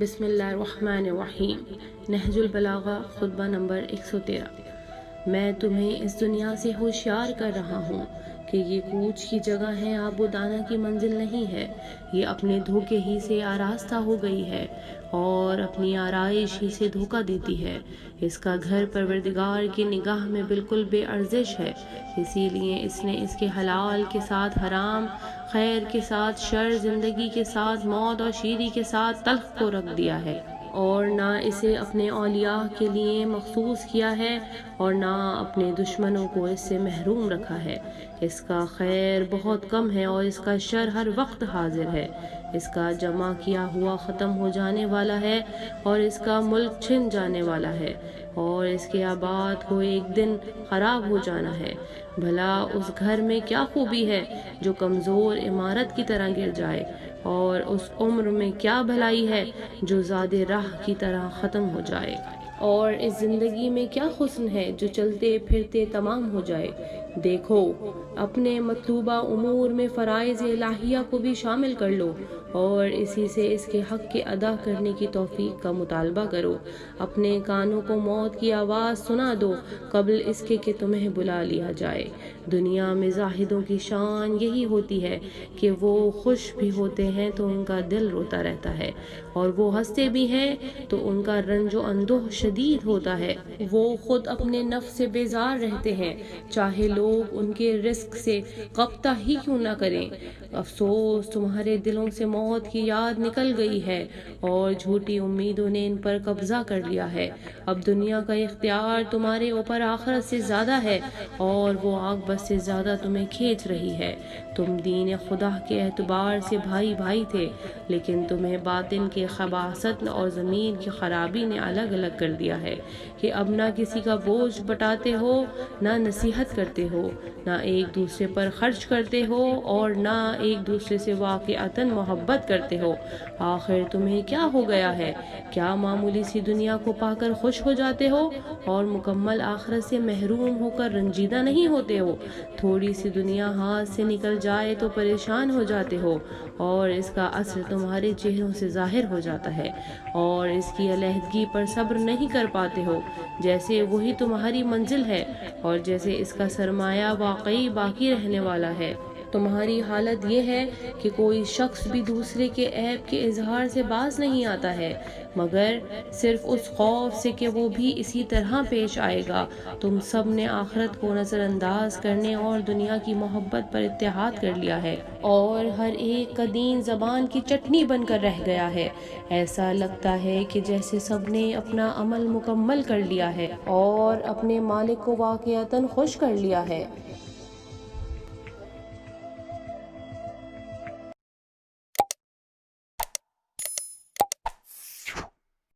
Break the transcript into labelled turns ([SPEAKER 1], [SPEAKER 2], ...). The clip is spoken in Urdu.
[SPEAKER 1] بسم اللہ الرحمن الرحیم۔ نہج البلاغہ خطبہ نمبر 113۔ میں تمہیں اس دنیا سے ہوشیار کر رہا ہوں کہ یہ کوچ کی جگہ ہے، آب و دانہ کی منزل نہیں ہے۔ یہ اپنے دھوکے ہی سے آراستہ ہو گئی ہے اور اپنی آرائش ہی سے دھوکہ دیتی ہے۔ اس کا گھر پروردگار کی نگاہ میں بالکل بے ارزش ہے، اسی لیے اس نے اس کے حلال کے ساتھ حرام، خیر کے ساتھ شر، زندگی کے ساتھ موت اور شیری کے ساتھ تلخ کو رکھ دیا ہے، اور نہ اسے اپنے اولیاء کے لیے مخصوص کیا ہے اور نہ اپنے دشمنوں کو اس سے محروم رکھا ہے۔ اس کا خیر بہت کم ہے اور اس کا شر ہر وقت حاضر ہے۔ اس کا جمع کیا ہوا ختم ہو جانے والا ہے اور اس کا ملک چھن جانے والا ہے اور اس کے آباد کو ایک دن خراب ہو جانا ہے۔ بھلا اس گھر میں کیا خوبی ہے جو کمزور عمارت کی طرح گر جائے، اور اس عمر میں کیا بھلائی ہے جو زاد راہ کی طرح ختم ہو جائے، اور اس زندگی میں کیا حسن ہے جو چلتے پھرتے تمام ہو جائے۔ دیکھو، اپنے مطلوبہ امور میں فرائض الہیہ کو بھی شامل کر لو اور اسی سے اس کے حق کے ادا کرنے کی توفیق کا مطالبہ کرو۔ اپنے کانوں کو موت کی آواز سنا دو قبل اس کے کہ تمہیں بلا لیا جائے۔ دنیا میں زاہدوں کی شان یہی ہوتی ہے کہ وہ خوش بھی ہوتے ہیں تو ان کا دل روتا رہتا ہے، اور وہ ہنستے بھی ہیں تو ان کا رنج و اندوہ شدید ہوتا ہے۔ وہ خود اپنے نفس سے بیزار رہتے ہیں، چاہے لوگ ان کے رزق سے غبطہ ہی کیوں نہ کریں۔ افسوس، تمہارے دلوں سے موت کی یاد نکل گئی ہے اور جھوٹی امیدوں نے ان پر قبضہ کر لیا ہے۔ اب دنیا کا اختیار تمہارے اوپر آخرت سے زیادہ ہے اور وہ آگ بس سے زیادہ تمہیں کھینچ رہی ہے۔ تم دین خدا کے اعتبار سے بھائی بھائی تھے، لیکن تمہیں باطن کے خباثت اور ضمیر کی خرابی نے الگ الگ کر دیا ہے کہ اب نہ کسی کا بوجھ بٹاتے ہو، نہ نصیحت کرتے ہو، نہ ایک دوسرے پر خرچ کرتے ہو اور نہ ایک دوسرے سے واقعتاً محبت کرتے ہو۔ آخر تمہیں کیا ہو گیا ہے؟ کیا معمولی سی دنیا کو پا کر خوش ہو جاتے ہو اور مکمل آخرت سے محروم ہو کر رنجیدہ نہیں ہوتے ہو؟ تھوڑی سی دنیا ہاتھ سے نکل جائے تو پریشان ہو جاتے ہو اور اس کا اثر تمہارے چہروں سے ظاہر ہو جاتا ہے، اور اس کی علیحدگی پر صبر نہیں کر پاتے ہو، جیسے وہی تمہاری منزل ہے اور جیسے اس کا سرمایہ واقعی باقی رہنے والا ہے۔ تمہاری حالت یہ ہے کہ کوئی شخص بھی دوسرے کے عیب کے اظہار سے باز نہیں آتا ہے، مگر صرف اس خوف سے کہ وہ بھی اسی طرح پیش آئے گا۔ تم سب نے آخرت کو نظر انداز کرنے اور دنیا کی محبت پر اتحاد کر لیا ہے، اور ہر ایک کا دین زبان کی چٹنی بن کر رہ گیا ہے۔ ایسا لگتا ہے کہ جیسے سب نے اپنا عمل مکمل کر لیا ہے اور اپنے مالک کو واقعتاً خوش کر لیا ہے۔